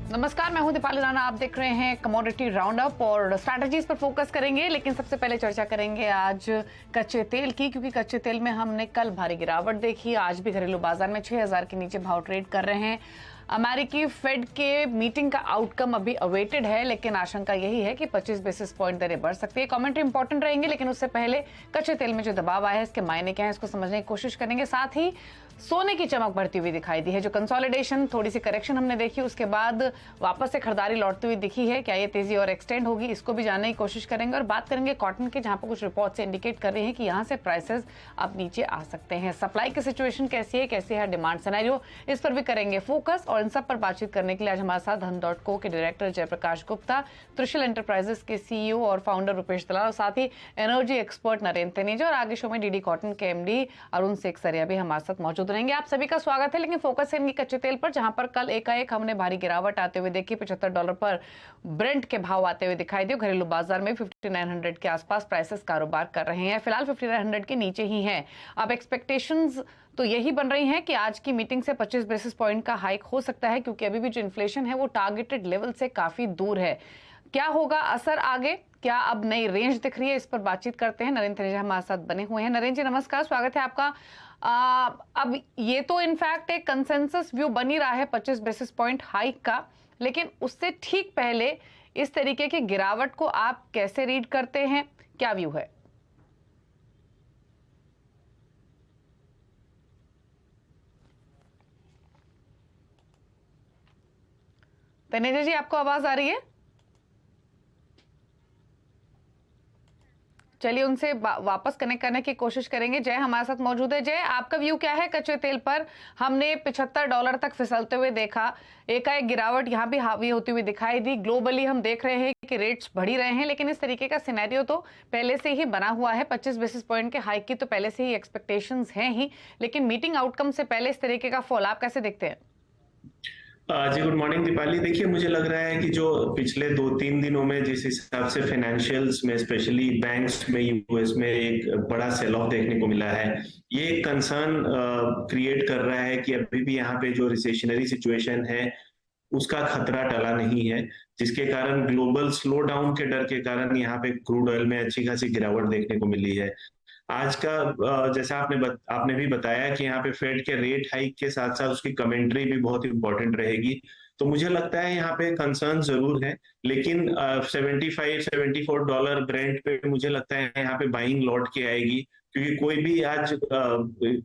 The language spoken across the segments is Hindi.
नमस्कार, मैं हूं दीपाली राणा। आप देख रहे हैं कमोडिटी राउंड अप और स्ट्रैटेजीज पर फोकस करेंगे। लेकिन सबसे पहले चर्चा करेंगे आज कच्चे तेल की, क्योंकि कच्चे तेल में हमने कल भारी गिरावट देखी। आज भी घरेलू बाजार में 6000 के नीचे भाव ट्रेड कर रहे हैं। अमेरिकी फेड के मीटिंग का आउटकम अभी अवेटेड है, लेकिन आशंका यही है कि 25 बेसिस पॉइंट दरें बढ़ सकती है। कमेंट्री इंपॉर्टेंट रहेंगे, लेकिन उससे पहले कच्चे तेल में जो दबाव आया है इसके मायने क्या है इसको समझने की कोशिश करेंगे। साथ ही सोने की चमक बढ़ती हुई दिखाई दी है। जो कंसोलिडेशन, थोड़ी सी करेक्शन हमने देखी, उसके बाद वापस से खरीदारी लौटती हुई दिखी है। क्या ये तेजी और एक्सटेंड होगी, इसको भी जानने की कोशिश करेंगे। और बात करेंगे कॉटन की, जहां पर कुछ रिपोर्ट से इंडिकेट कर रही है कि यहां से प्राइसेस अब नीचे आ सकते हैं। सप्लाई की सिचुएशन कैसी है डिमांड सिनेरियो, इस पर भी करेंगे फोकस। और इन सब पर बातचीत करने के लिए आज हमारे साथ धन.co के डायरेक्टर जयप्रकाश गुप्ता, त्रिशूल एंटरप्राइजेस के सीईओ और फाउंडर रुपेश दलाल, और साथ ही एनर्जी एक्सपर्ट नरेंद्र तनेजा, और आगे शो में डीडी कॉटन के एमडी अरुण सेखसरिया भी हमारे साथ मौजूद रहेंगे। आप सभी का स्वागत है। लेकिन फोकस करेंगे कच्चे तेल पर, जहां पर कल एकाएक हमने भारी गिरावट आते हुए देखी। $75 पर ब्रेंट के भाव आते हुए दिखाई दिए। घरेलू बाजार में 5900 के आसपास प्राइसेस कारोबार कर रहे हैं। फिलहाल 5900 के नीचे ही हैं। अब एक्सपेक्टेशंस तो यही बन रही हैं कि आज की मीटिंग से 25 बेसिस पॉइंट का हाइक हो सकता है, क्योंकि अभी भी जो इन्फ्लेशन है वो टारगेटेड लेवल से काफी दूर है। क्या होगा असर आगे, क्या अब नई रेंज दिख रही है, इस पर बातचीत करते हैं। नरेंद्र तनेजा हमारे साथ बने हुए हैं। नरेंद्र जी नमस्कार, स्वागत है आपका। अब ये तो इनफैक्ट एक कंसेंसस व्यू बन ही रहा है 25 बेसिस पॉइंट हाइक का, लेकिन उससे ठीक पहले इस तरीके की गिरावट को आप कैसे रीड करते हैं, क्या व्यू है? तनेजा जी, आपको आवाज आ रही है? चलिए उनसे वापस कनेक्ट करने की कोशिश करेंगे। जय हमारे साथ मौजूद है। जय, आपका व्यू क्या है कच्चे तेल पर? हमने $75 तक फिसलते हुए देखा, एकाएक गिरावट यहाँ भी हावी होती हुई दिखाई दी। ग्लोबली हम देख रहे हैं कि रेट्स बढ़ ही रहे हैं, लेकिन इस तरीके का सिनेरियो तो पहले से ही बना हुआ है। 25 बेसिस पॉइंट के हाइक की तो पहले से ही एक्सपेक्टेशंस हैं ही, लेकिन मीटिंग आउटकम से पहले इस तरीके का फॉल आप कैसे देखते हैं? जी गुड मॉर्निंग दीपाली। देखिए, मुझे लग रहा है कि जो पिछले 2-3 दिनों में जिस हिसाब से फाइनेंशियल्स में, स्पेशली बैंक्स में, यूएस में एक बड़ा सेल ऑफ देखने को मिला है, ये एक कंसर्न क्रिएट कर रहा है कि अभी भी यहाँ पे जो रिसेशनरी सिचुएशन है उसका खतरा टला नहीं है, जिसके कारण ग्लोबल स्लो डाउन के डर के कारण यहाँ पे क्रूड ऑयल में अच्छी खासी गिरावट देखने को मिली है। आज का जैसा आपने भी बताया कि यहाँ पे फेड के रेट हाइक के साथ साथ उसकी कमेंट्री भी बहुत इंपॉर्टेंट रहेगी। तो मुझे लगता है यहाँ पे कंसर्न जरूर है, लेकिन $75-74 ब्रेंट पे मुझे लगता है यहाँ पे बाइंग लौट के आएगी, क्योंकि कोई भी आज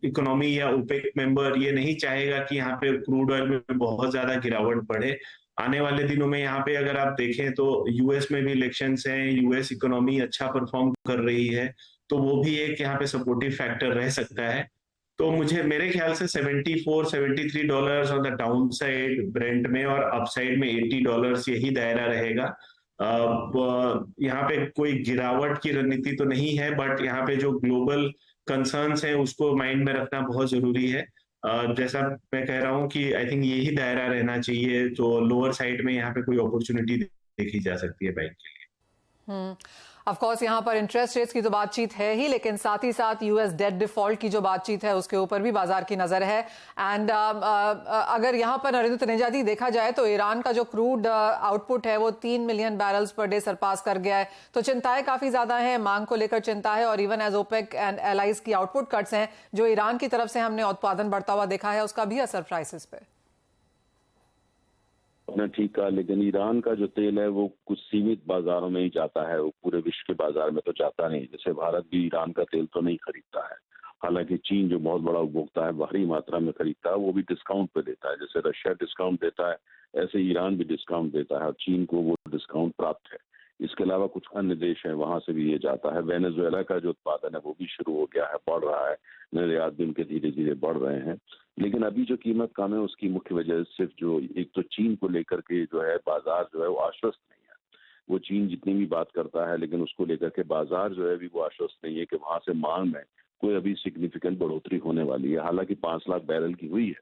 इकोनॉमी या ओपेक मेंबर ये नहीं चाहेगा कि यहाँ पे क्रूड ऑयल में बहुत ज्यादा गिरावट बढ़े। आने वाले दिनों में यहाँ पे अगर आप देखें तो यूएस में भी इलेक्शंस हैं, यूएस इकोनॉमी अच्छा परफॉर्म कर रही है, तो वो भी एक यहाँ पे सपोर्टिव फैक्टर रह सकता है। तो मेरे ख्याल से $74-73 on the down side Brent में, और अपसाइड में $80 यही दायरा रहेगा। यहाँ पे कोई गिरावट की रणनीति तो नहीं है, बट यहाँ पे जो ग्लोबल कंसर्न्स हैं उसको माइंड में रखना बहुत जरूरी है। जैसा मैं कह रहा हूँ कि आई थिंक यही दायरा रहना चाहिए, जो लोअर साइड में यहाँ पे कोई अपॉर्चुनिटी देखी जा सकती है बैंक के लिए। ऑफ कोर्स यहाँ पर इंटरेस्ट रेट्स की तो बातचीत है ही, लेकिन साथ ही साथ यूएस डेट डिफॉल्ट की जो बातचीत है उसके ऊपर भी बाजार की नजर है। एंड अगर यहाँ पर नरेंद्र तनेजा जी देखा जाए तो ईरान का जो क्रूड आउटपुट है वो 3 million barrels per day surpass कर गया है, तो चिंताएं काफी ज्यादा है, मांग को लेकर चिंता है। और even as OPEC and allies की आउटपुट कट्स हैं, जो ईरान की तरफ से हमने उत्पादन बढ़ता हुआ देखा है, उसका भी असर प्राइसेस पे। आपने ठीक कहा, लेकिन ईरान का जो तेल है वो कुछ सीमित बाजारों में ही जाता है, वो पूरे विश्व के बाजार में तो जाता नहीं। जैसे भारत भी ईरान का तेल तो नहीं खरीदता है, हालांकि चीन जो बहुत बड़ा उपभोक्ता है भारी मात्रा में खरीदता है, वो भी डिस्काउंट पे देता है। जैसे रशिया डिस्काउंट देता है, ऐसे ईरान भी डिस्काउंट देता है, और चीन को वो डिस्काउंट प्राप्त है। इसके अलावा कुछ अन्य देश हैं, वहां से भी ये जाता है। वेनेजुएला का जो उत्पादन है वो भी शुरू हो गया है, बढ़ रहा है, निर्यात भी उनके धीरे धीरे बढ़ रहे हैं। लेकिन अभी जो कीमत कम है उसकी मुख्य वजह सिर्फ जो एक तो चीन को लेकर के जो है बाजार जो है वो आश्वस्त नहीं है। वो चीन जितनी भी बात करता है, लेकिन उसको लेकर के बाजार जो है अभी वो आश्वस्त नहीं है कि वहां से मांग में कोई अभी सिग्निफिकेंट बढ़ोतरी होने वाली है। हालांकि 5 लाख बैरल की हुई है,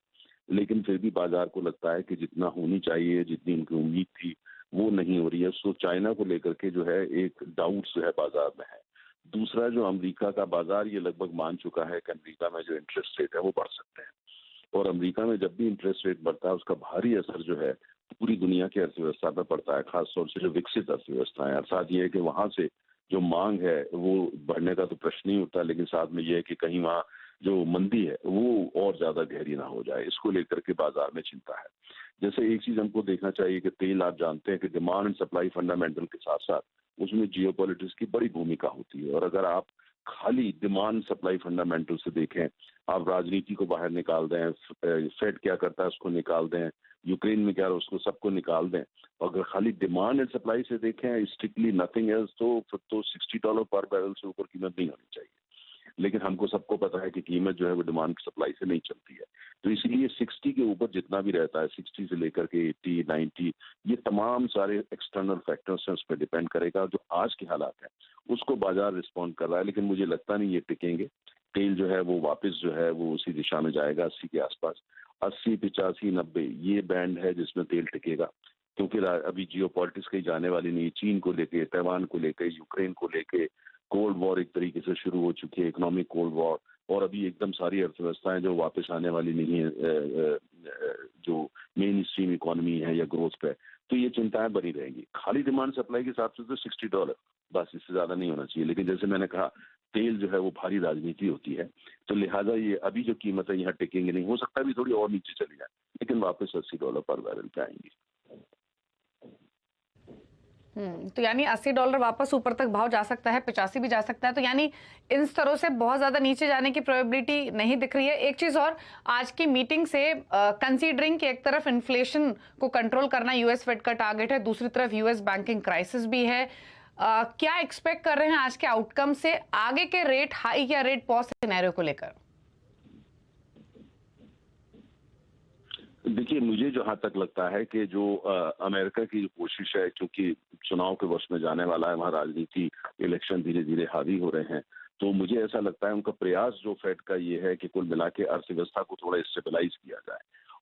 लेकिन फिर भी बाजार को लगता है कि जितना होनी चाहिए, जितनी उनकी उम्मीद थी, वो नहीं हो रही है। सो चाइना को लेकर के जो है एक डाउट जो है बाजार में है। दूसरा, जो अमेरिका का बाजार ये लगभग मान चुका है कि अमेरिका में जो इंटरेस्ट रेट है वो बढ़ सकते हैं, और अमेरिका में जब भी इंटरेस्ट रेट बढ़ता है उसका भारी असर जो है पूरी दुनिया की अर्थव्यवस्था पर पड़ता है, खासतौर से जो विकसित अर्थव्यवस्था है। अर्थात ये है कि वहां से जो मांग है वो बढ़ने का तो प्रश्न नहीं उठता, लेकिन साथ में ये है कि कहीं वहाँ जो मंदी है वो और ज्यादा गहरी ना हो जाए, इसको लेकर के बाजार में चिंता है। जैसे एक चीज हमको देखना चाहिए कि तेल, आप जानते हैं कि डिमांड एंड सप्लाई फंडामेंटल के साथ साथ उसमें जियोपॉलिटिक्स की बड़ी भूमिका होती है। और अगर आप खाली डिमांड सप्लाई फंडामेंटल से देखें, आप राजनीति को बाहर निकाल दें, फेड क्या करता है उसको निकाल दें, यूक्रेन में क्या है उसको सबको निकाल दें, अगर खाली डिमांड एंड सप्लाई से देखें स्ट्रिक्टली नथिंग एल्स, तो फिर तो $60 पर बैरल से ऊपर कीमत नहीं होनी चाहिए। लेकिन हमको सबको पता है कि कीमत जो है वो डिमांड सप्लाई से नहीं चलती है, तो इसलिए 60 के ऊपर जितना भी रहता है, 60 से लेकर के 80, 90, ये तमाम सारे एक्सटर्नल फैक्टर्स हैं, उस पर डिपेंड करेगा। जो आज के हालात हैं उसको बाजार रिस्पॉन्ड कर रहा है, लेकिन मुझे लगता नहीं ये टिकेंगे। तेल जो है वो वापस जो है वो उसी दिशा में जाएगा, 80 के आसपास, 80, 85, 90 ये बैंड है जिसमें तेल टिकेगा। क्योंकि अभी जियो पॉलिटिक्स कहीं जाने वाली नहीं, चीन को लेके, ताइवान को लेके, यूक्रेन को लेके कोल्ड वॉर एक तरीके से शुरू हो चुकी है, इकोनॉमिक कोल्ड वॉर, और अभी एकदम सारी अर्थव्यवस्थाएं जो वापस आने वाली नहीं है जो मेन स्ट्रीम इकोनॉमी है या ग्रोथ पे, तो ये चिंताएं बनी रहेंगी। खाली डिमांड सप्लाई के हिसाब से तो $60 बस, इससे ज्यादा नहीं होना चाहिए। लेकिन जैसे मैंने कहा, तेल जो है वो भारी राजनीति होती है, तो लिहाजा ये अभी जो कीमत है यहाँ टिकेंगे नहीं, हो सकता है भी थोड़ी और नीचे चली जाए, लेकिन वापस $80 पर बैरल पे आएंगी। तो यानी $80 वापस ऊपर तक भाव जा सकता है, 85 भी जा सकता है, तो यानी इन स्तरों से बहुत ज्यादा नीचे जाने की प्रोबेबिलिटी नहीं दिख रही है। एक चीज और, आज की मीटिंग से कंसीडरिंग कि एक तरफ इन्फ्लेशन को कंट्रोल करना यूएस फेड का टारगेट है, दूसरी तरफ यूएस बैंकिंग क्राइसिस भी है, क्या एक्सपेक्ट कर रहे हैं आज के आउटकम से आगे के रेट हाइक या रेट पॉज सिनेरियो को लेकर? देखिए, मुझे जहां तक लगता है कि जो अमेरिका की जो कोशिश है, क्योंकि चुनाव के वर्ष में जाने वाला है, वहां राजनीति, इलेक्शन धीरे धीरे हावी हो रहे हैं, तो मुझे ऐसा लगता है उनका प्रयास जो फेड का ये है कि कुल मिला के अर्थव्यवस्था को थोड़ा स्टेबलाइज किया जाए,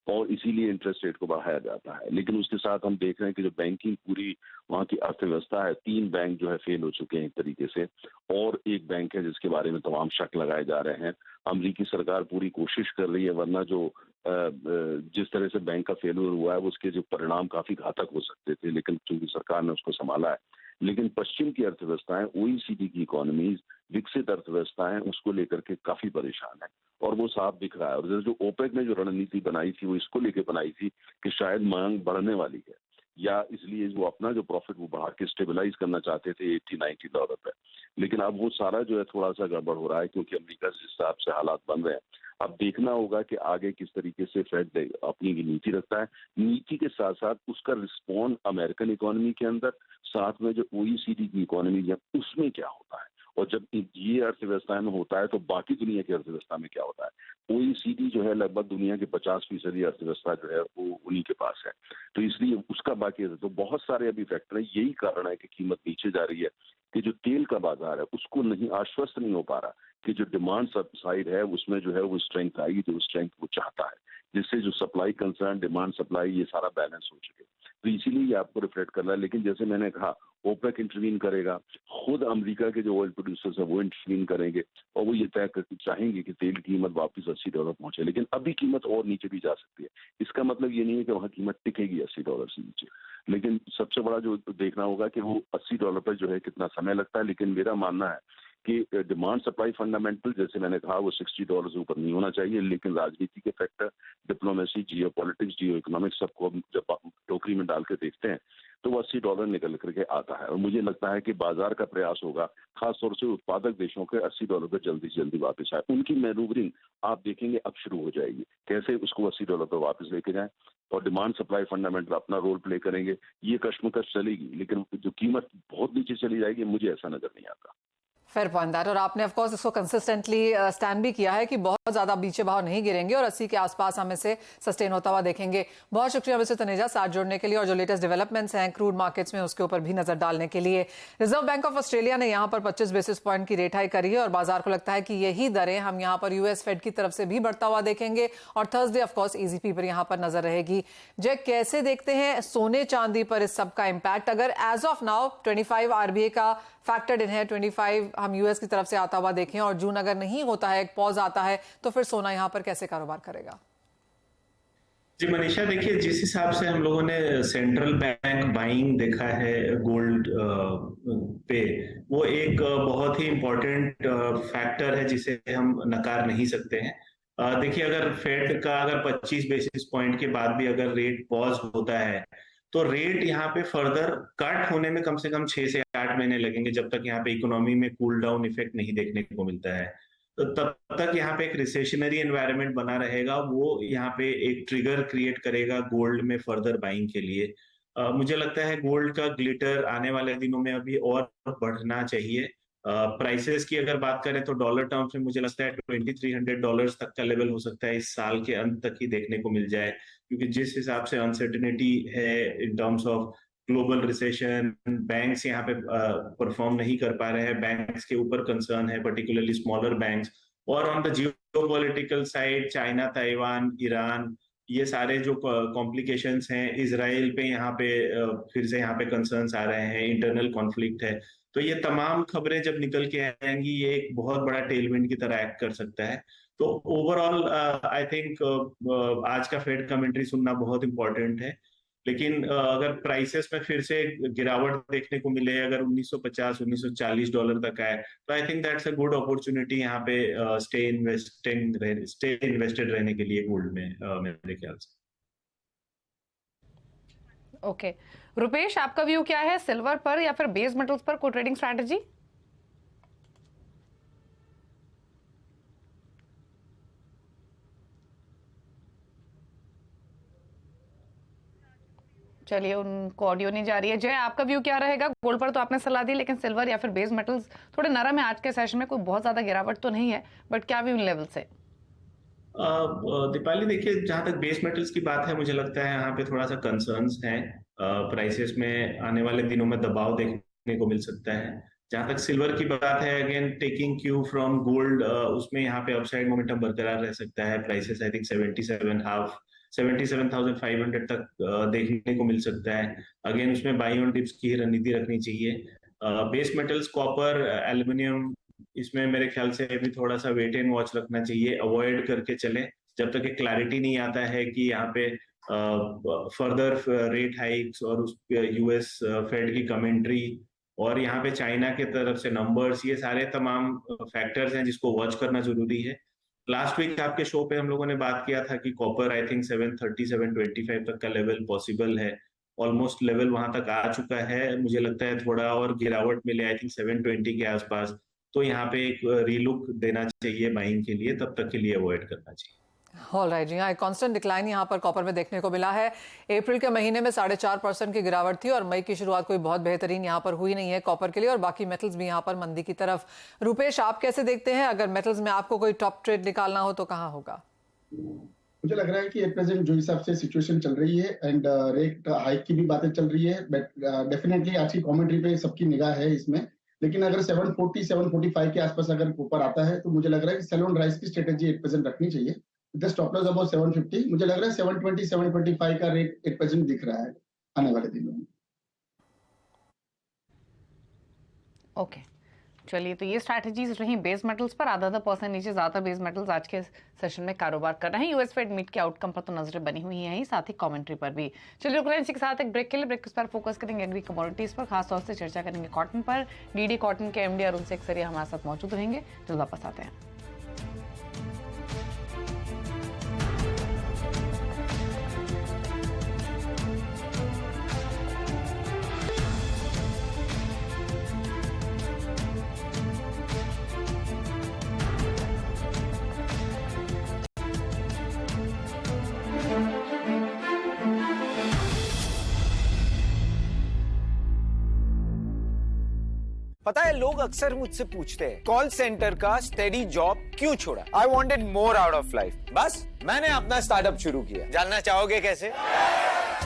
और इसीलिए इंटरेस्ट रेट को बढ़ाया जाता है। लेकिन उसके साथ हम देख रहे हैं कि जो बैंकिंग पूरी वहाँ की अर्थव्यवस्था है, 3 बैंक जो है फेल हो चुके हैं एक तरीके से, और एक बैंक है जिसके बारे में तमाम शक लगाए जा रहे हैं। अमेरिकी सरकार पूरी कोशिश कर रही है, वरना जो जिस तरह से बैंक का फेलियर हुआ है उसके जो परिणाम काफी घातक हो सकते थे, लेकिन चूंकि सरकार ने उसको संभाला है। लेकिन पश्चिम की अर्थव्यवस्थाएं, ओईसीडी की इकोनॉमीज, विकसित अर्थव्यवस्थाएं उसको लेकर के काफी परेशान है, और वो साफ दिख रहा है। और जो ओपेक ने जो रणनीति बनाई थी वो इसको लेकर बनाई थी कि शायद मांग बढ़ने वाली है, या इसलिए वो अपना जो प्रॉफिट वो बढ़ा के स्टेबलाइज करना चाहते थे $80-90 पे। लेकिन अब वो सारा जो है थोड़ा सा गड़बड़ हो रहा है, क्योंकि अमेरिका जिस हिसाब से हालात बन रहे हैं, अब देखना होगा कि आगे किस तरीके से फेड अपनी नीति रखता है। नीति के साथ साथ उसका रिस्पॉन्ड अमेरिकन इकोनॉमी के अंदर, साथ में जो ओईसीडी की इकोनॉमी है उसमें क्या होता है, और जब ये अर्थव्यवस्था में होता है तो बाकी दुनिया की अर्थव्यवस्था में क्या होता है। ओईसीडी जो है लगभग दुनिया की 50% अर्थव्यवस्था जो है वो उन्हीं के पास है, तो इसलिए उसका बाकी है। तो बहुत सारे अभी फैक्टर है, यही कारण है कि कीमत नीचे जा रही है, कि जो तेल का बाजार है उसको नहीं आश्वस्त नहीं हो पा रहा कि जो डिमांड साइड है उसमें जो है वो स्ट्रेंथ आएगी, जो स्ट्रेंथ वो चाहता है, जिससे जो सप्लाई कंसर्न, डिमांड सप्लाई, ये सारा बैलेंस हो चुके, तो इसीलिए ये आपको रिफ्लेक्ट कर रहा है। लेकिन जैसे मैंने कहा, ओपेक इंटरवीन करेगा, खुद अमेरिका के जो ऑयल प्रोड्यूसर्स है वो इंटरवीन करेंगे, और वो ये तय करके चाहेंगे कि तेल की कीमत वापस $80 पहुंचे। लेकिन अभी कीमत और नीचे भी जा सकती है, इसका मतलब ये नहीं है कि वहां कीमत टिकेगी $80 से नीचे। लेकिन सबसे बड़ा जो देखना होगा कि वो $80 पर जो है कितना समय लगता है। लेकिन मेरा मानना है कि डिमांड सप्लाई फंडामेंटल, जैसे मैंने कहा, वो $60 से ऊपर नहीं होना चाहिए। लेकिन राजनीति के फैक्टर, डिप्लोमेसी, जियो पॉलिटिक्स, जियो इकोनॉमिक्स, सबको हम जब टोकरी में डाल के देखते हैं तो वो $80 निकल करके आता है। और मुझे लगता है कि बाजार का प्रयास होगा, खासतौर से उत्पादक देशों के $80 पे जल्दी से जल्दी वापस आए। उनकी मैनूवरिंग आप देखेंगे अब शुरू हो जाएगी, कैसे उसको $80 पे वापस लेके जाएं, और डिमांड सप्लाई फंडामेंटल अपना रोल प्ले करेंगे। ये कश्मकश चलेगी, लेकिन जो कीमत बहुत नीचे चली जाएगी, मुझे ऐसा नजर नहीं आता। Fair point that. और आपने ऑफ कोर्स इसको कंसिस्टेंटली स्टैंड भी किया है कि बहुत ज्यादा नीचे भाव नहीं गिरेंगे और 80 के आसपास हम इसे सस्टेन होता हुआ देखेंगे। बहुत शुक्रिया मिस्टर तनेजा साथ जुड़ने के लिए, और जो लेटेस्ट डेवलपमेंट्स हैं क्रूड मार्केट्स में उसके ऊपर भी नजर डालने के लिए। रिजर्व बैंक ऑफ ऑस्ट्रेलिया ने यहां पर 25 बेसिस पॉइंट की रेट हाइक करी है, और बाजार को लगता है कि यही दरें हम यहां पर यूएस फेड की तरफ से भी बढ़ता हुआ देखेंगे, और थर्सडे ऑफ कोर्स ईजीपी पर यहां पर नजर रहेगी। जय, कैसे देखते हैं सोने चांदी पर इस सब का इंपैक्ट? अगर एज ऑफ नाउ 25 आरबीआई का फैक्टर्ड इन है, 25 हम यूएस की तरफ से आता हुआ देखें, और जून अगर नहीं होता है, एक पॉज आता है, तो फिर सोना यहां पर कैसे कारोबार करेगा? जी मनीषा, देखिए जिस हिसाब से हम लोगों ने सेंट्रल बैंक बाइंग देखा है गोल्ड पे, वो एक बहुत ही इम्पोर्टेंट फैक्टर है जिसे हम नकार नहीं सकते हैं। देखिए अगर फेड का अगर 25 बेसिस पॉइंट के बाद भी अगर रेट पॉज होता है तो रेट यहाँ पे फर्दर कट होने में कम से कम 6 से 8 महीने लगेंगे, जब तक यहाँ पे इकोनॉमी में कूल डाउन इफेक्ट नहीं देखने को मिलता है। तो तब तक यहाँ पे एक रिसेशनरी एनवायरनमेंट बना रहेगा, वो यहाँ पे एक ट्रिगर क्रिएट करेगा गोल्ड में फर्दर बाइंग के लिए। मुझे लगता है गोल्ड का ग्लिटर आने वाले दिनों में अभी और बढ़ना चाहिए। प्राइसेस की अगर बात करें तो डॉलर टर्म्स में मुझे लगता है $2300 तक का लेवल हो सकता है, इस साल के अंत तक ही देखने को मिल जाए, क्योंकि जिस हिसाब से अनसर्टेनिटी है in terms of global recession, banks यहाँ पे परफॉर्म नहीं कर पा रहे हैं, बैंक्स के ऊपर कंसर्न है, पर्टिकुलरली स्मॉलर बैंक्स। और on the geopolitical side China, Taiwan, Iran, ये सारे जो कॉम्प्लिकेशंस हैं, इसराइल पे यहाँ पे फिर से यहाँ पे कंसर्न्स आ रहे हैं, इंटरनल कॉन्फ्लिक्ट है। तो ये तमाम खबरें जब निकल के आएंगी ये एक बहुत बड़ा टेलविंड की तरह एक्ट कर सकता है। तो ओवरऑल आई थिंक आज का फेड कमेंट्री सुनना बहुत इंपॉर्टेंट है। लेकिन अगर प्राइसेस में फिर से गिरावट देखने को मिले, अगर 1950 $1940 तक आए, तो I think that's a good opportunity यहाँ पे स्टे इन्वेस्टेड रहने के लिए गोल्ड में, मेरे ख्याल से। ओके रुपेश, आपका व्यू क्या है सिल्वर पर या फिर बेस मेटल्स पर, कोई ट्रेडिंग स्ट्रैटेजी? चलिए, उनको ऑडियो नहीं जा रही है। जय, आपका व्यू क्या रहेगा? गोल्ड पर तो आपने सलाह दी, लेकिन सिल्वर या फिर बेस मेटल्स थोड़े नरम है आज के सेशन में, कोई बहुत ज्यादा गिरावट तो नहीं है, बट क्या व्यू लेवल से? दीपाली देखिए, जहां तक बेस मेटल्स की बात है, मुझे लगता है यहाँ पे थोड़ा सा कंसर्न्स हैं। प्राइसेस में आने वाले दिनों में दबाव देखने को मिल सकता है। जहां तक सिल्वर की बात है, again taking Q from gold, उसमें यहाँ पे अपसाइड मोमेंटम बरकरार रह सकता है। प्राइसेस आई थिंक 77,500 तक देखने को मिल सकता है। अगेन उसमें बाई ऑन डिप्स की रणनीति रखनी चाहिए। बेस मेटल्स कॉपर, एल्यूमिनियम, इसमें मेरे ख्याल से अभी थोड़ा सा वेट एंड वॉच रखना चाहिए, अवॉइड करके चले जब तक एक क्लैरिटी नहीं आता है कि यहाँ पे फर्दर रेट हाइक्स और उस यूएस फेड की कमेंट्री और यहाँ पे चाइना के तरफ से नंबर्स, ये सारे तमाम फैक्टर्स हैं जिसको वॉच करना जरूरी है। लास्ट वीक आपके शो पे हम लोगों ने बात किया था कि कॉपर आई थिंक 730 725 तक का लेवल पॉसिबल है। ऑलमोस्ट लेवल वहां तक आ चुका है। मुझे लगता है थोड़ा और गिरावट मिले आई थिंक 720 के आसपास, तो यहाँ पे एक रीलुक देना चाहिए बाइंग के लिए, तब तक के लिए अवॉइड करना चाहिए। ऑल राइट जी हाँ, एक कांस्टेंट डिक्लाइन यहाँ पर कॉपर में देखने को मिला है। अप्रैल के महीने में 4.5% की गिरावट थी और मई की शुरुआत कोई बहुत बेहतरीन यहाँ पर हुई नहीं है कॉपर के लिए, और बाकी मेटल्स भी यहाँ पर मंदी की तरफ। रुपेश, आप कैसे देखते हैं? अगर मेटल्स में आपको कोई टॉप ट्रेड निकालना हो तो कहाँ होगा? मुझे लग रहा है कि एट प्रेजेंट जो हिसाब से सिचुएशन चल रही है एंड रेट हाइक की भी बातें चल रही है, बट डेफिनेटली आज की कमेंट्री पे सबकी निगाह है इसमें। लेकिन अगर 740 745 के आसपास अगर ऊपर आता है तो मुझे लग रहा है कि सेल ऑन राइज की स्ट्रेटेजी एट प्रेजेंट रखनी चाहिए। द स्टॉप लॉस अबाउट 750, मुझे लग रहा है 720 725 का रेट एट प्रेजेंट दिख रहा है आने वाले दिनों में। ओके चलिए, तो ये स्ट्रैटेजीज रही बेस मेटल्स पर। आधा % नीचे ज्यादा बेस मेटल्स आज के सेशन में कारोबार कर रहे हैं। यूएस फेड मीट के आउटकम पर तो नजरें बनी हुई हैं ही, साथ ही कमेंट्री पर भी। चलिए रुक रहे हैं इसी के साथ एक ब्रेक के लिए। ब्रेक पर फोकस करेंगे एग्री कमोडिटीज पर, खासतौर से चर्चा करेंगे कॉटन पर। डीडी कॉटन के एमडी अरुण सेक्सरिया हमारे साथ मौजूद रहेंगे। जल्द वापस आते हैं। पता है, लोग अक्सर मुझसे पूछते हैं कॉल सेंटर का स्टेडी जॉब क्यों छोड़ा। I wanted more out of life, बस मैंने अपना स्टार्टअप शुरू किया। जानना चाहोगे कैसे?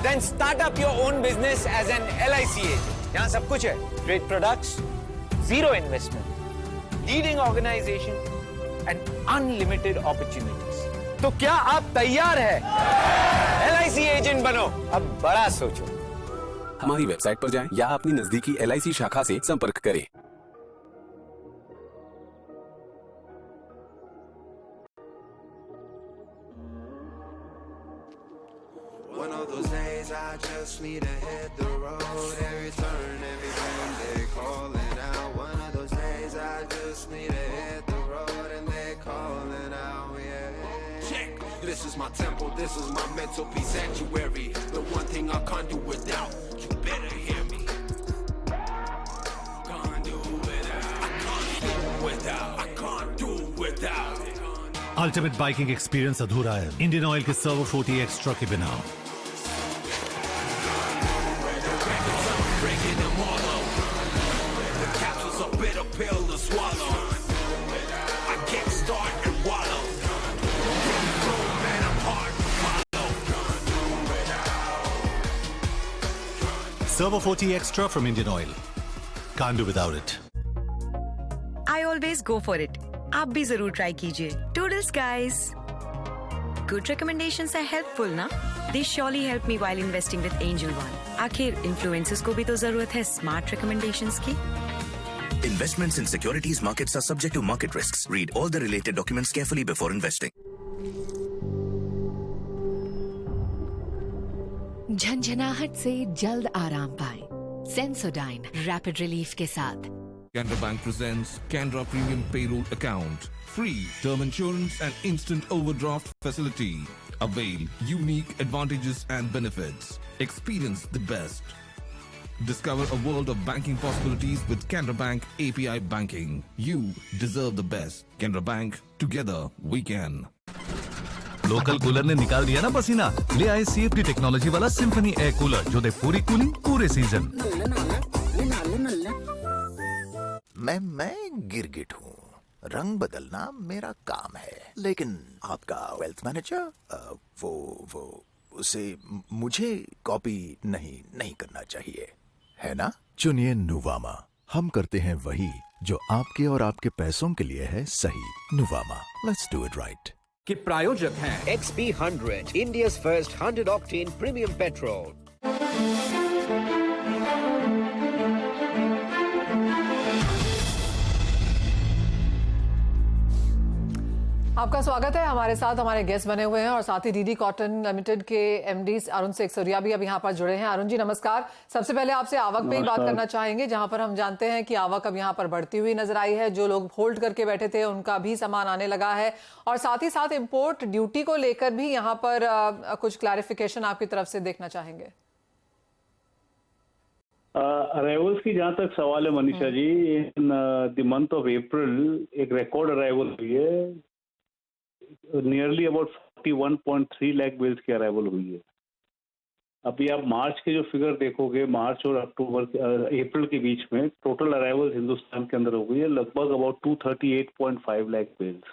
Then start up your own business as an LIC agent. यहाँ सब कुछ है, trade products, zero investment, leading organisation and unlimited opportunities. तो क्या आप तैयार है LIC एजेंट बनो? अब बड़ा सोचो। हमारी वेबसाइट पर जाएं या अपनी नजदीकी LIC शाखा से संपर्क करें। those days I just need to hit the road. Every turn, every bend, they calling out. One of those days I just need to hit the road and they calling out, yeah. Check. This is my temple, this is my mental peace sanctuary. The one thing I can't do without. You better hear me. Can't do without. I can't do without. I can't do without. Ultimate biking experience अधूरा है इंडियन ऑयल के सर्वो 40 एक्स्ट्रा के बिना। Breaking them all up. The capsule's a bitter pill to swallow. I can't start and wallow. Man, I'm hard to follow. Servo 40 extra from Indian oil, can't do without it. I always go for it. आप भी जरूर ट्राई कीजिए toodles guys. Good recommendations are helpful ना? They surely help me while investing with Angel One. आखिर इन्फ्लुएंसर्स को भी तो जरूरत है स्मार्ट रिकमेंडेशंस की। Investments in securities markets are subject to market risks. Read all the related documents carefully before investing. झंझनाहट से जल्द आराम पाएं। सेंसोडाइन रैपिड रिलीफ के साथ। Canara Bank presents Canara Premium Payroll Account. Free term insurance and instant overdraft facility. Avail unique advantages and benefits. Experience the best. Discover a world of banking possibilities with Canara Bank API Banking. You deserve the best. Canara Bank, together we can. Local cooler ने निकाल दिया ना पसीना, ले आए CFD टेक्नोलॉजी वाला सिम्फनी एयर कूलर जो दे पूरी कूलिंग पूरे सीजन। मैं गिरगिट हूँ, रंग बदलना मेरा काम है, लेकिन आपका वेल्थ मैनेजर वो उसे मुझे कॉपी नहीं करना चाहिए, है ना? चुनिए नुवामा, हम करते हैं वही जो आपके और आपके पैसों के लिए है सही। Nuvama, let's do it right. कि प्रायोजक हैं XP100, India's first 100 octane premium petrol. आपका स्वागत है। हमारे साथ हमारे गेस्ट बने हुए हैं और साथ ही डीडी कॉटन लिमिटेड के एमडी अरुण सेक्सोरिया भी अब यहाँ पर जुड़े हैं। अरुण जी नमस्कार। सबसे पहले आपसे आवक पे ही बात करना चाहेंगे, जहां पर हम जानते हैं कि आवक अब यहाँ पर बढ़ती हुई नजर आई है। जो लोग होल्ड करके बैठे थे उनका भी सामान आने लगा है और साथ ही साथ इम्पोर्ट ड्यूटी को लेकर भी यहाँ पर कुछ क्लैरिफिकेशन आपकी तरफ से देखना चाहेंगे। अराइवल्स की जहां तक सवाल है Manisha ji, in the month of April एक रिकॉर्ड अराइवल हुई है। नियरली अबाउट 41.3 लाख बिल्स की अराइवल हुई है। अभी आप मार्च के जो फिगर देखोगे, मार्च और अप्रैल के बीच में टोटल अराइवल्स हिंदुस्तान के अंदर हो गई है लगभग अबाउट 238.5 लाख बिल्स।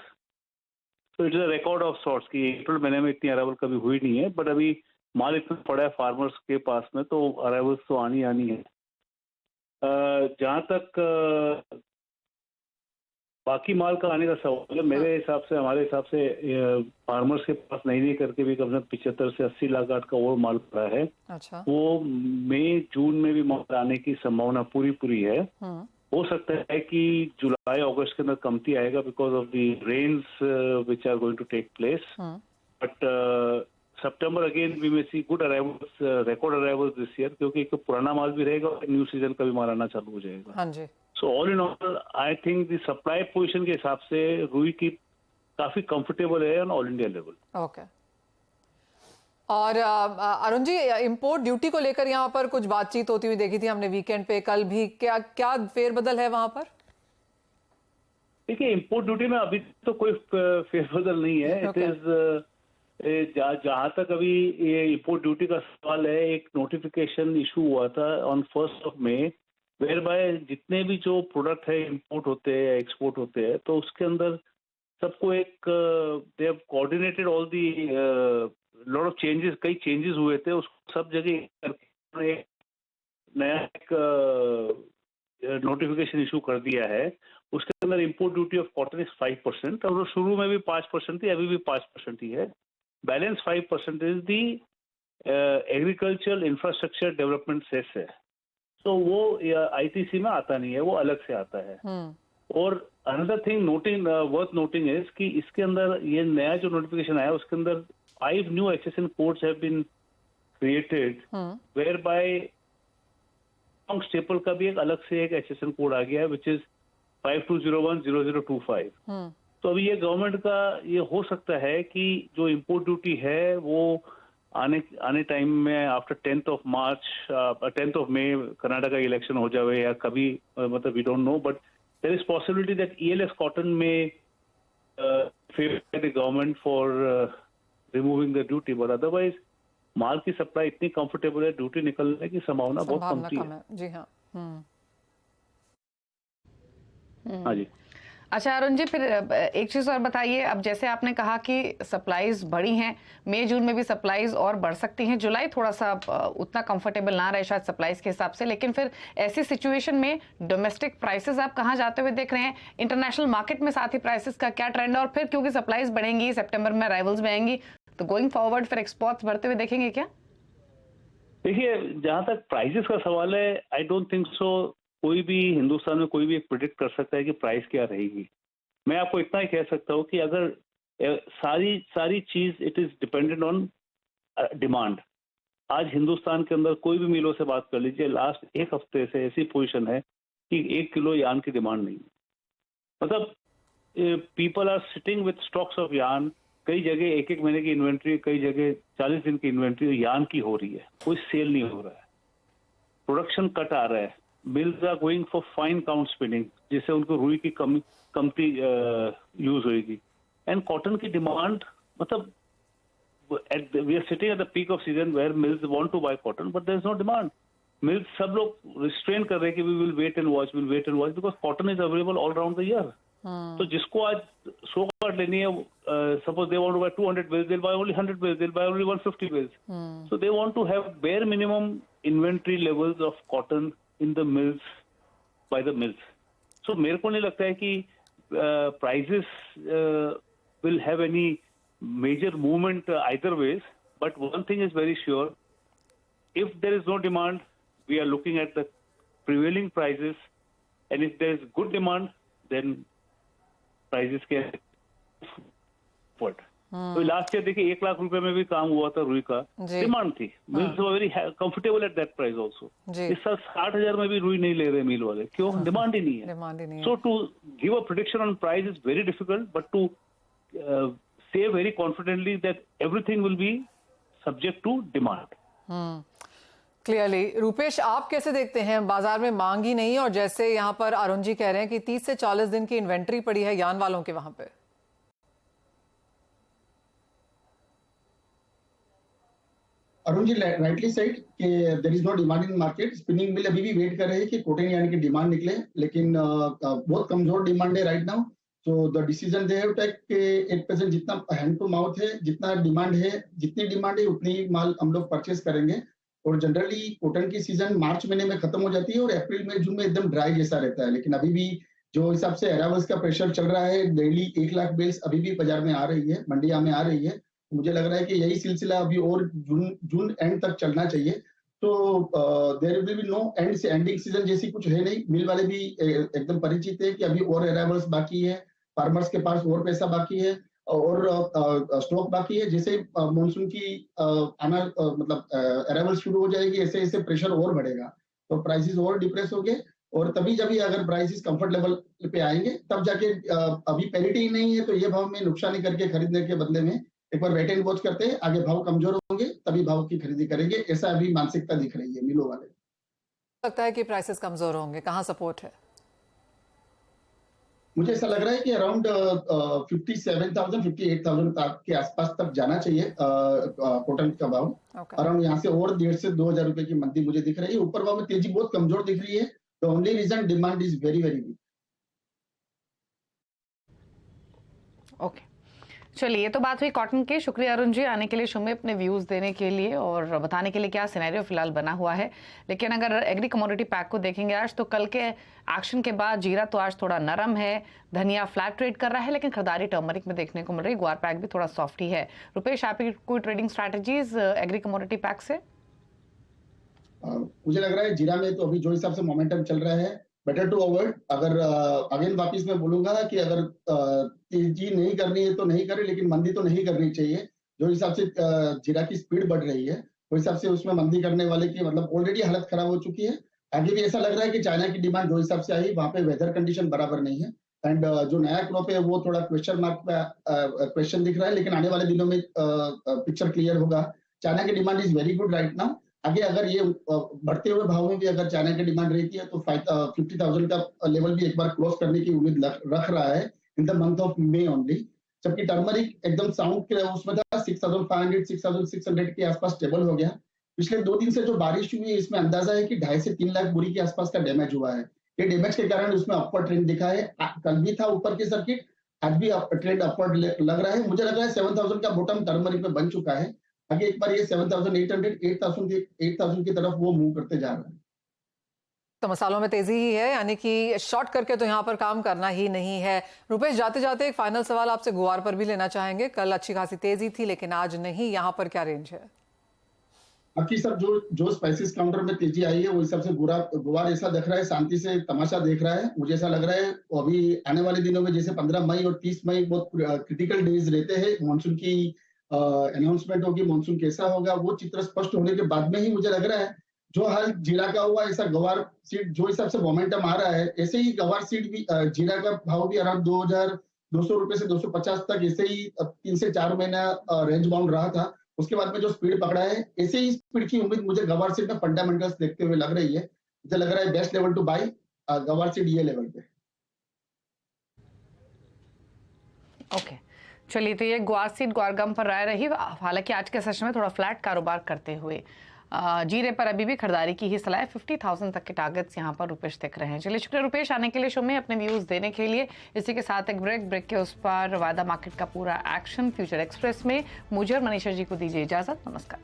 तो it is a record of sorts कि अप्रैल महीने में इतनी अराइवल कभी हुई नहीं है, बट अभी माल इतना पड़ा है फार्मर्स के पास में तो अराइवल्स तो आनी है। जहाँ तक बाकी माल का आने का सवाल है, मेरे हिसाब से हमारे हिसाब से फार्मर्स के पास नहीं करके भी कम से कम 75 से 80 लाख गांठ का और माल पड़ा है। अच्छा। वो मई जून में भी माल आने की संभावना पूरी है। हो सकता है कि जुलाई अगस्त के अंदर कमती आएगा because of the rains which are going to take place, but September again we may see good arrivals, record arrivals this year, क्योंकि एक पुराना माल भी रहेगा और न्यू सीजन का भी माल आना चालू हो जाएगा। हाँ जी। So all in all I think the supply position के हिसाब से रुई की काफी कंफर्टेबल है on all India level. Okay. और अरुण जी, इंपोर्ट ड्यूटी को लेकर यहाँ पर कुछ बातचीत होती हुई देखी थी हमने वीकेंड पे, कल भी। क्या फेरबदल है वहां पर? देखिए, इंपोर्ट ड्यूटी में अभी तो कोई फेरबदल नहीं है। इट इज जहां तक अभी ये इंपोर्ट ड्यूटी का सवाल है, एक नोटिफिकेशन इशू हुआ था ऑन 1 मई, वेयर बाय जितने भी जो प्रोडक्ट है इंपोर्ट होते हैं या एक्सपोर्ट होते हैं, तो उसके अंदर सबको एक they have coordinated all the lot of changes, कई चेंजेस हुए थे, उसको सब जगह एक नया नोटिफिकेशन इशू कर दिया है। उसके अंदर import duty of cotton is 5%, और शुरू में भी 5% थी, अभी भी 5% ही है। Balance 5% is the agricultural infrastructure development cess है, तो वो आईटीसी में आता नहीं है, वो अलग से आता है। और another thing worth noting is कि इसके अंदर ये नया जो नोटिफिकेशन आया उसके अंदर 5 new HSN codes have been created whereby strong staple का भी एक अलग से एक HSN कोड आ गया है which is 52010025। तो अभी ये गवर्नमेंट का ये हो सकता है कि जो इम्पोर्ट ड्यूटी है वो आने टाइम में after 10th of March 10th of May Karnataka election हो जाए या कभी मतलब we don't know, but there is possibility that ELS cotton में favour the government for removing the duty, but otherwise माल की सप्लाई इतनी कंफर्टेबल है, ड्यूटी निकलने की संभावना बहुत कम है। जी हाँ। हाँ जी। अच्छा अरुण जी, फिर एक चीज और बताइए, अब जैसे आपने कहा कि सप्लाईज बढ़ी हैं, मई जून में भी सप्लाईज और बढ़ सकती हैं, जुलाई थोड़ा सा उतना कंफर्टेबल ना रहे शायद सप्लाईज के हिसाब से, लेकिन फिर ऐसी सिचुएशन में डोमेस्टिक प्राइसेस आप कहाँ जाते हुए देख रहे हैं? इंटरनेशनल मार्केट में साथ ही प्राइसेस का क्या ट्रेंड है? और फिर क्योंकि सप्लाईज बढ़ेंगी, सितंबर में अराइवल्स में आएंगी, तो गोइंग फॉरवर्ड फिर एक्सपोर्ट्स बढ़ते हुए देखेंगे क्या? देखिए, जहां तक प्राइसेस का सवाल है, आई डोंट थिंक सो कोई भी हिंदुस्तान में कोई भी एक प्रिडिक्ट कर सकता है कि प्राइस क्या रहेगी। मैं आपको इतना ही कह सकता हूँ कि अगर सारी चीज it is dependent on demand. आज हिंदुस्तान के अंदर कोई भी मिलों से बात कर लीजिए, लास्ट एक हफ्ते से ऐसी पोजीशन है कि 1 किलो यार्न की डिमांड नहीं है। मतलब people are sitting with stocks of yarn, कई जगह 1-1 महीने की इन्वेंट्री, कई जगह 40 दिन की इन्वेंट्री यार्न की हो रही है, कोई सेल नहीं हो रहा है, प्रोडक्शन कट आ रहा है, mills are going for fine count spinning, जिससे उनको रुई की कमती यूज होगी। एंड कॉटन की डिमांड, मतलब we are sitting at the peak of season where mills want to buy cotton but there is no demand. Mills सब लोग रिस्ट्रेन कर रहे हैं कि we will wait and watch because cotton is available all round the year. तो जिसको आज 100 कार्ड लेनी है, suppose they want to buy 200 bills, they'll buy only 100 bills, they'll buy only 150 bills. So they want to have bare minimum inventory levels of cotton in the mills by the mills. So मेरे को नहीं लगता है कि prices will have any major movement either ways. But one thing is very sure: if there is no demand, we are looking at the prevailing prices, and if there is good demand, then prices can upward. तो लास्ट ईयर देखिए 1 लाख रुपए में भी काम हुआ था रुई का, डिमांड थी, mills were very comfortable at that price also. इस साल 60,000 में भी रुई नहीं ले रहे मिल वाले, क्यों? डिमांड ही नहीं है। So to give a prediction on price is very difficult, but to say very confidently that everything will be subject to demand. Clearly. Rupesh, आप कैसे देखते हैं? बाजार में मांग ही नहीं, और जैसे यहाँ पर अरुण जी कह रहे हैं कि 30 से 40 दिन की इन्वेंट्री पड़ी है यान वालों के वहां पे। अरुण जी राइटली सेड कि there is no demand in market. Spinning mill अभी भी वेट कर रहे हैं कि कॉटन यानी कि डिमांड निकले, लेकिन बहुत कमजोर डिमांड है right now. So the decision they have taken कि एट प्रेजेंट जितना हैंड टू माउथ है, जितना डिमांड है, जितनी डिमांड है उतनी माल हम लोग परचेस करेंगे। और जनरली कॉटन की सीजन मार्च महीने में खत्म हो जाती है और अप्रैल में जून में एकदम ड्राई जैसा रहता है। लेकिन अभी भी जो हिसाब से अराइवल्स का प्रेशर चल रहा है, डेली 1 लाख बेल्स अभी भी बाजार में आ रही है, मंडिया में आ रही है। मुझे लग रहा है कि यही सिलसिला अभी और जून एंड तक चलना चाहिए। तो there will be no ending season जैसी कुछ है नहीं। मिल वाले भी एकदम परिचित है कि अभी और अराइवल्स बाकी है, फार्मर्स के पास और पैसा बाकी है और स्टॉक बाकी है। जैसे मॉनसून की आना मतलब अराइवल शुरू हो जाएगी, ऐसे ऐसे प्रेशर और बढ़ेगा, तो प्राइसेस और डिप्रेस होंगे। और तभी जब अगर प्राइसेस कंफर्ट लेवल पे आएंगे तब जाके, अभी पैरिटी नहीं है तो ये भाव में नुकसानी करके खरीदने के बदले में एक बार वेट एंड वॉच करते हैं, आगे भाव कमजोर होंगे तभी भाव की खरीदी करेंगे। ऐसा अभी मानसिकता दिख रही है मिलों वाले। लगता है कि प्राइसेस कमजोर होंगे, कहाँ सपोर्ट है? मुझे ऐसा लग रहा है कि अराउंड 57,000 58,000 के आसपास तक जाना चाहिए कॉटन का भाव। अराउंड यहाँ से और 1,500 से 2,000 रुपए की मंदी मुझे दिख रही है। ऊपर भाव में तेजी बहुत कमजोर दिख रही है। The only reason demand is very very weak. Okay, चलिए, ये तो बात हुई कॉटन की। शुक्रिया अरुण जी आने के लिए, शो में अपने व्यूज देने के लिए और बताने के लिए क्या सिनेरियो फिलहाल बना हुआ है। लेकिन अगर एग्री कमोडिटी पैक को देखेंगे आज, तो कल के एक्शन के बाद जीरा तो आज थोड़ा नरम है, धनिया फ्लैट ट्रेड कर रहा है, लेकिन खरीदारी टर्मरिक में देखने को मिल रही है। ग्वार पैक भी थोड़ा सॉफ्ट ही है। रुपेश, आपकी कोई trading strategies agree commodity pack से? मुझे लग रहा है जीरा में तो अभी जो हिसाब से मोमेंटम चल रहा है, बेटर टू अवॉइड। अगर अगेन वापिस मैं बोलूंगा कि अगर तेजी नहीं करनी है तो नहीं करे, लेकिन मंदी तो नहीं करनी चाहिए। जो हिसाब से जीरा की स्पीड बढ़ रही है उस हिसाब से उसमें मंदी करने वाले की मतलब ऑलरेडी हालत खराब हो चुकी है। आगे भी ऐसा लग रहा है कि चाइना की डिमांड जो हिसाब से आई, वहां पे वेदर कंडीशन बराबर नहीं है एंड जो नया क्रॉप है वो थोड़ा क्वेश्चन मार्क पे क्वेश्चन दिख रहा है, लेकिन आने वाले दिनों में पिक्चर क्लियर होगा। चाइना की demand is very good right now. आगे अगर ये बढ़ते हुए भाव में भी अगर चाइना की डिमांड रहती है तो 50,000 का लेवल भी एक बार क्रॉस करने की उम्मीद रख रहा है इन the month of May only. जबकि टर्मरिक एकदम साउंड के उसमें था 6,500 6,600 के आसपास स्टेबल हो गया। पिछले 2 दिन से जो बारिश हुई है इसमें अंदाजा है कि 2.5 से 3 लाख बोरी के आसपास का डैमेज हुआ है। ये डैमेज के कारण उसमें अपवर्ड ट्रेंड दिखा है। कल भी था ऊपर की सर्किट, आज भी ट्रेंड अपवर्ड लग रहा है। मुझे लग रहा है 7,000 का बॉटम टर्मरिक में बन चुका है। आगे एक बार ये 7,800 8,000 की तरफ वो मूव करते जा रहा है। तो मसालों में तेजी ही है, यानी कि शॉर्ट करके तो यहाँ पर काम करना ही नहीं है। रुपेश, जाते जाते एक फाइनल सवाल आपसे गुवार पर भी लेना चाहेंगे। कल अच्छी खासी तेजी थी लेकिन आज नहीं, यहाँ पर क्या रेंज है? बाकी सब जो स्पाइसेस काउंटर में तेजी आई है वो हिसाब से गुवार ऐसा दिख रहा है, शांति से तमाशा देख रहा है। मुझे ऐसा लग रहा है अभी आने वाले दिनों में जैसे 15 मई और 30 मई बहुत क्रिटिकल डेज रहते हैं, मानसून की अनाउंसमेंट होगी, मानसून कैसा होगा वो चित्र स्पष्ट होने के बाद में ही मुझे लग रहा है जो हाल जीरा का हुआ ऐसा गवार सीड जो हिसाब से मोमेंटम आ रहा है ऐसे ही गवार सीड भी जीरा का भाव भी अराउंड 2,200 रुपए से 250 तक ऐसे ही 3 से 4 महीना रेंज बाउंड रहा था। उसके बाद में जो स्पीड पकड़ा है ऐसे ही स्पीड की उम्मीद मुझे गवार सीड में फंडामेंटल्स देखते हुए लग रही है। मुझे लग रहा है बेस्ट लेवल टू बाई गवार सीड ये लेवल पे। ओके, चलिए, तो ये ग्वार सीड ग्वारगम पर राय रही। हालांकि आज के सेशन में थोड़ा फ्लैट कारोबार करते हुए जीरे पर अभी भी खरीदारी की ही सलाह है। 50,000 तक के टारगेट्स यहाँ पर रुपेश दिख रहे हैं। चलिए, शुक्रिया रुपेश आने के लिए शो में, अपने व्यूज देने के लिए। इसी के साथ एक ब्रेक के उस पर वादा मार्केट का पूरा एक्शन फ्यूचर एक्सप्रेस में मुझे और मनीषा जी को दीजिए इजाजत। नमस्कार।